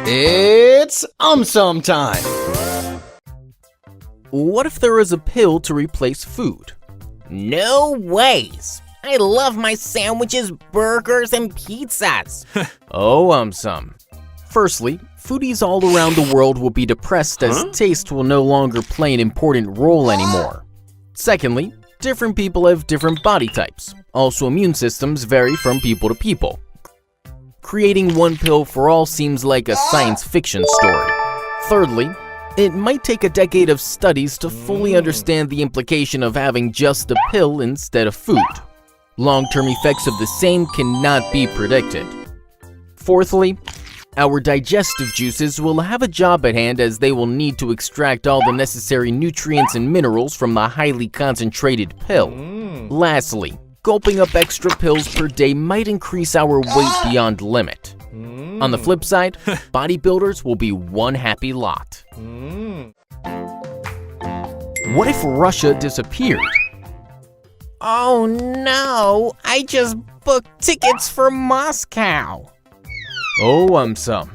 It's AumSum time! What if there is a pill to replace food? No ways! I love my sandwiches, burgers, and pizzas. Oh, AumSum. Firstly, foodies all around the world will be depressed as taste will no longer play an important role anymore. Secondly, different people have different body types. Also, immune systems vary from people to people. Creating one pill for all seems like a science fiction story. Thirdly, it might take a decade of studies to fully understand the implication of having just a pill instead of food. Long-term effects of the same cannot be predicted. Fourthly, our digestive juices will have a job at hand as they will need to extract all the necessary nutrients and minerals from the highly concentrated pill. Lastly, gulping up extra pills per day might increase our weight beyond limit. On the flip side, bodybuilders will be one happy lot. What if Russia disappeared? Oh no! I just booked tickets for Moscow! Oh, AumSum.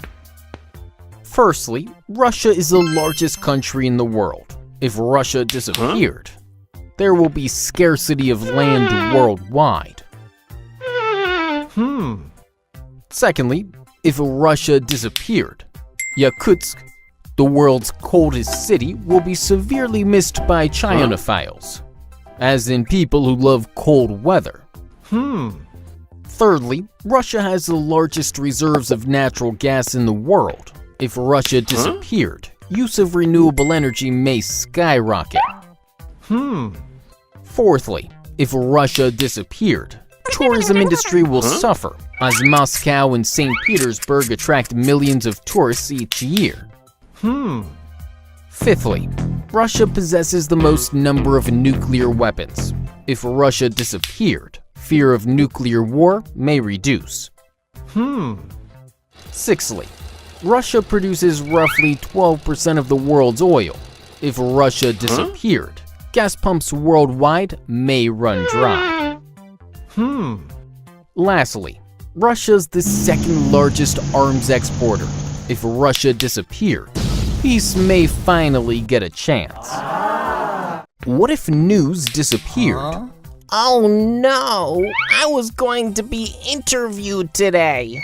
Firstly, Russia is the largest country in the world. If Russia disappeared, there will be scarcity of land worldwide. Secondly, if Russia disappeared, Yakutsk, the world's coldest city, will be severely missed by Chinophiles, as in people who love cold weather. Thirdly, Russia has the largest reserves of natural gas in the world. If Russia disappeared, use of renewable energy may skyrocket. Fourthly, if Russia disappeared, tourism industry will suffer, as Moscow and St. Petersburg attract millions of tourists each year. Fifthly, Russia possesses the most number of nuclear weapons. If Russia disappeared, fear of nuclear war may reduce. Sixthly, Russia produces roughly 12% of the world's oil. If Russia disappeared, gas pumps worldwide may run dry. Lastly, Russia's the second largest arms exporter. If Russia disappeared, peace may finally get a chance. What if news disappeared? Oh no! I was going to be interviewed today!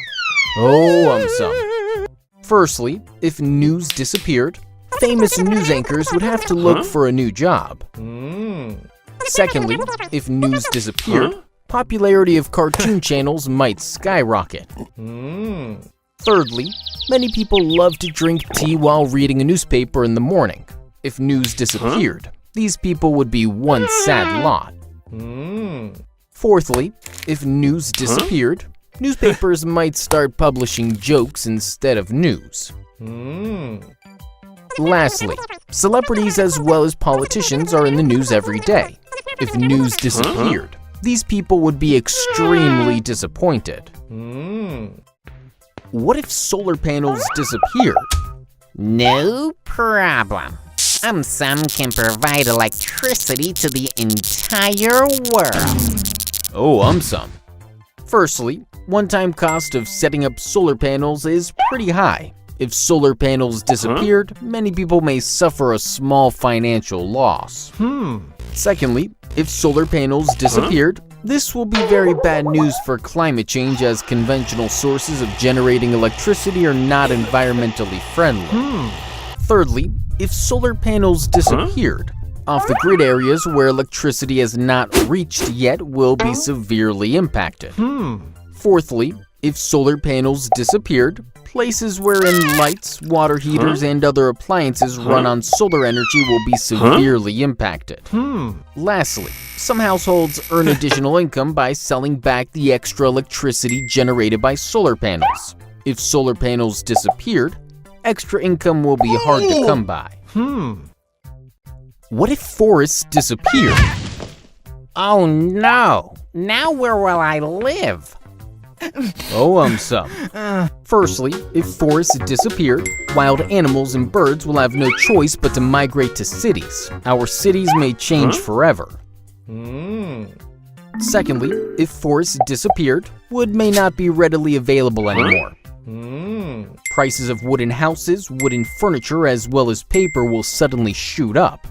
Oh, AumSum. Firstly, if news disappeared, famous news anchors would have to look for a new job. Secondly, if news disappeared, popularity of cartoon channels might skyrocket. Thirdly, many people love to drink tea while reading a newspaper in the morning. If news disappeared, these people would be one sad lot. Fourthly, if news disappeared, newspapers might start publishing jokes instead of news. Lastly, celebrities as well as politicians are in the news every day. If news disappeared, these people would be extremely disappointed. What if solar panels disappeared? No problem. AumSum can provide electricity to the entire world. Oh, AumSum. Firstly, one-time cost of setting up solar panels is pretty high. If solar panels disappeared, many people may suffer a small financial loss. Secondly, if solar panels disappeared, this will be very bad news for climate change as conventional sources of generating electricity are not environmentally friendly. Thirdly, if solar panels disappeared, off-the-grid areas where electricity has not reached yet will be severely impacted. Fourthly, if solar panels disappeared, places wherein lights, water heaters, and other appliances run on solar energy will be severely impacted. Lastly, some households earn additional income by selling back the extra electricity generated by solar panels. If solar panels disappeared, extra income will be hard to come by. What if forests disappeared? Oh no! Now where will I live? Oh, AumSum. Firstly, if forests disappeared, wild animals and birds will have no choice but to migrate to cities. Our cities may change forever. Secondly, if forests disappeared, wood may not be readily available anymore. Prices of wooden houses, wooden furniture, as well as paper will suddenly shoot up.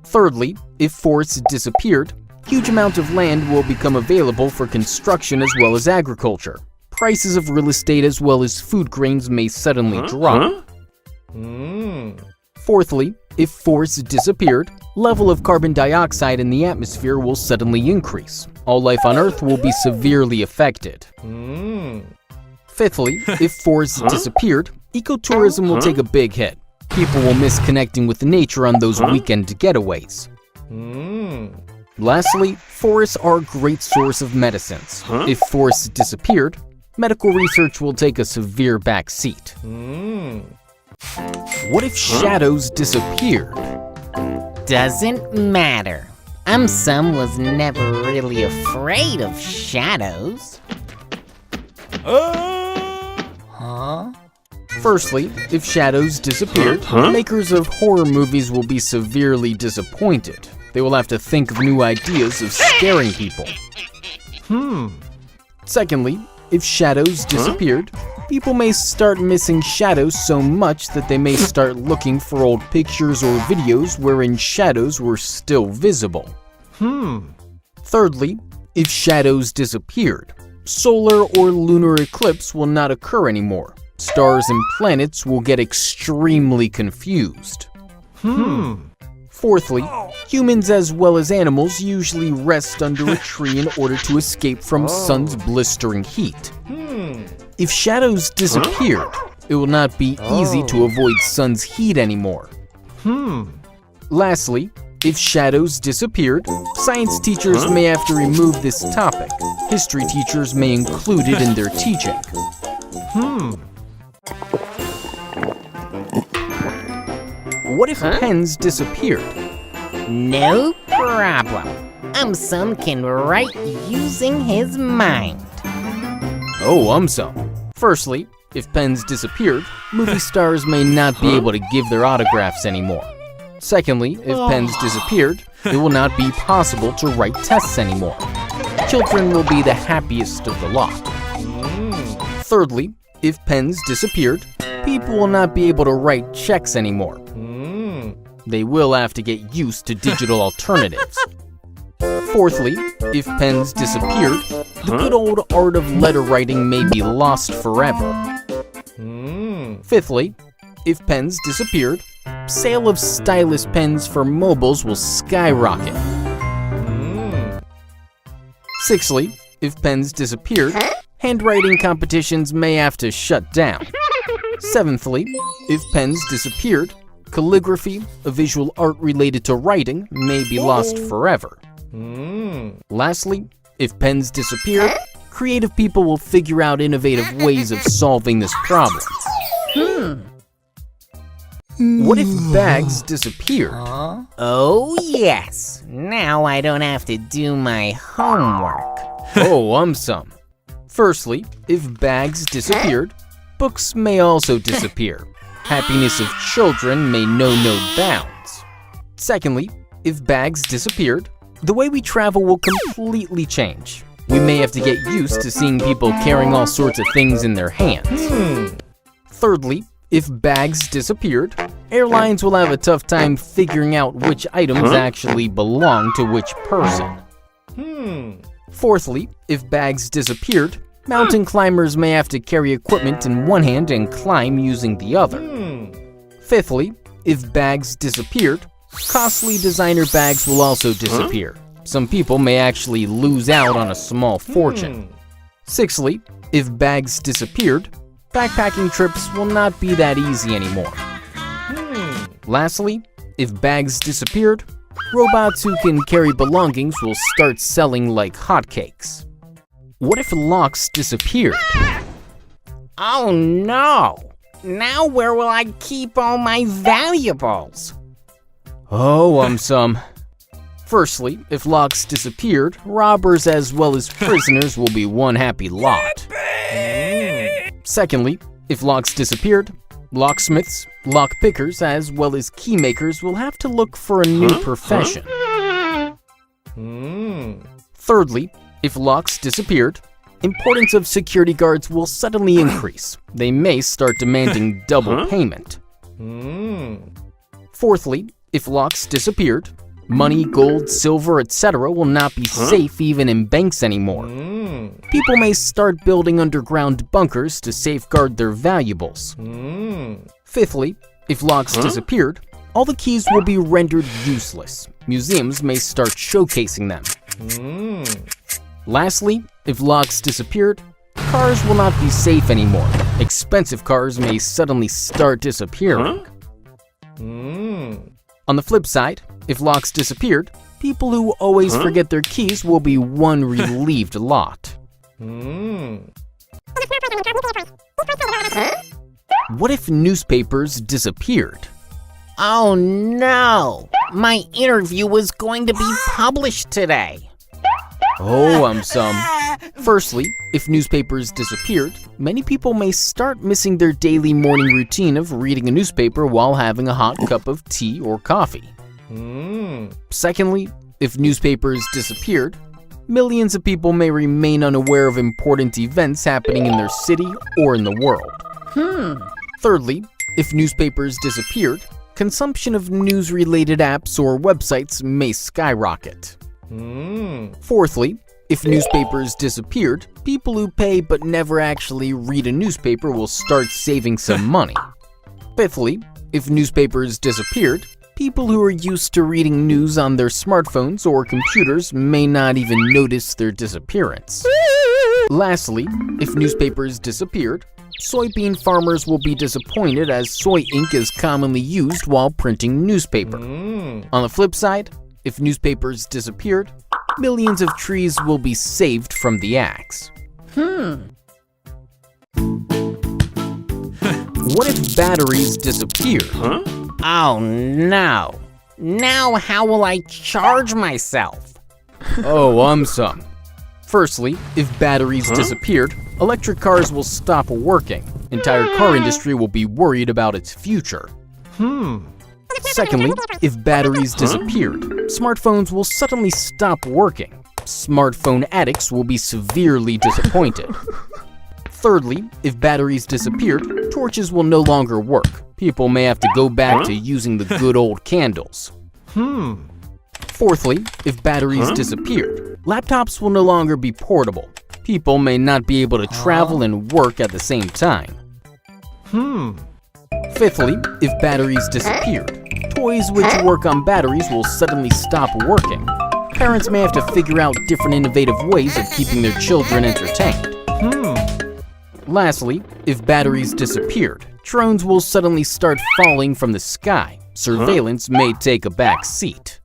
Thirdly, if forests disappeared, huge amounts of land will become available for construction as well as agriculture. Prices of real estate as well as food grains may suddenly drop. Fourthly, if forests disappeared, level of carbon dioxide in the atmosphere will suddenly increase. All life on Earth will be severely affected. Fifthly, if forests disappeared, ecotourism will take a big hit. People will miss connecting with nature on those weekend getaways. Lastly, forests are a great source of medicines. If forests disappeared, medical research will take a severe backseat. What if shadows disappeared? Doesn't matter. AumSum was never really afraid of shadows. Firstly, if shadows disappeared, makers of horror movies will be severely disappointed. They will have to think of new ideas of scaring people. Secondly, if shadows disappeared, people may start missing shadows so much that they may start looking for old pictures or videos wherein shadows were still visible. Thirdly, if shadows disappeared, solar or lunar eclipse will not occur anymore. Stars and planets will get extremely confused. Fourthly, humans as well as animals usually rest under a tree in order to escape from sun's blistering heat. If shadows disappeared, it will not be easy to avoid sun's heat anymore. Lastly, if shadows disappeared, science teachers may have to remove this topic. History teachers may include it in their teaching. What if pens disappeared? No problem. AumSum can write using his mind. Oh, AumSum. Firstly, if pens disappeared, movie stars may not be able to give their autographs anymore. Secondly, if pens disappeared, it will not be possible to write tests anymore. Children will be the happiest of the lot. Thirdly, if pens disappeared, people will not be able to write checks anymore. They will have to get used to digital alternatives. Fourthly, if pens disappeared, the good old art of letter writing may be lost forever. Fifthly, if pens disappeared, sale of stylus pens for mobiles will skyrocket. Sixthly, if pens disappeared, handwriting competitions may have to shut down. Seventhly, if pens disappeared, calligraphy, a visual art related to writing, may be lost forever. Lastly, if pens disappeared, creative people will figure out innovative ways of solving this problem. What if bags disappeared? Oh yes, now I don't have to do my homework. Oh, AumSum. Firstly, if bags disappeared, books may also disappear. Happiness of children may know no bounds. Secondly, if bags disappeared, the way we travel will completely change. We may have to get used to seeing people carrying all sorts of things in their hands. Thirdly, if bags disappeared, airlines will have a tough time figuring out which items actually belong to which person. Fourthly, if bags disappeared, mountain climbers may have to carry equipment in one hand and climb using the other. Fifthly, if bags disappeared, costly designer bags will also disappear. Some people may actually lose out on a small fortune. Sixthly, if bags disappeared, backpacking trips will not be that easy anymore. Lastly, if bags disappeared, robots who can carry belongings will start selling like hotcakes. What if locks disappeared? Oh no! Now where will I keep all my valuables? Oh, AumSum. Firstly, if locks disappeared, robbers as well as prisoners will be one happy lot. Secondly, if locks disappeared, locksmiths, lock pickers, as well as key makers will have to look for a new profession. Thirdly, if locks disappeared, importance of security guards will suddenly increase. They may start demanding double payment. Fourthly, if locks disappeared, money, gold, silver, etc. will not be safe even in banks anymore. People may start building underground bunkers to safeguard their valuables. Fifthly, if locks disappeared, all the keys will be rendered useless. Museums may start showcasing them. Lastly, if locks disappeared, cars will not be safe anymore. Expensive cars may suddenly start disappearing. On the flip side, if locks disappeared, people who always forget their keys will be one relieved lot. What if newspapers disappeared? Oh no! My interview was going to be published today. Oh, AumSum. Firstly, if newspapers disappeared, many people may start missing their daily morning routine of reading a newspaper while having a hot cup of tea or coffee. Secondly, if newspapers disappeared, millions of people may remain unaware of important events happening in their city or in the world. Thirdly, if newspapers disappeared, consumption of news-related apps or websites may skyrocket. Fourthly, if newspapers disappeared, people who pay but never actually read a newspaper will start saving some money. Fifthly, if newspapers disappeared, people who are used to reading news on their smartphones or computers may not even notice their disappearance. Lastly, if newspapers disappeared, soybean farmers will be disappointed as soy ink is commonly used while printing newspaper. On the flip side, if newspapers disappeared, millions of trees will be saved from the axe. What if batteries disappeared? Oh no! Now how will I charge myself? Oh, AumSum. Firstly, if batteries disappeared, electric cars will stop working. Entire car industry will be worried about its future. Secondly, if batteries disappeared, smartphones will suddenly stop working. Smartphone addicts will be severely disappointed. Thirdly, if batteries disappeared, torches will no longer work. People may have to go back to using the good old candles. Fourthly, if batteries disappeared, laptops will no longer be portable. People may not be able to travel and work at the same time. Fifthly, if batteries disappeared, toys which work on batteries will suddenly stop working. Parents may have to figure out different innovative ways of keeping their children entertained. Lastly, if batteries disappeared, drones will suddenly start falling from the sky. Surveillance may take a back seat.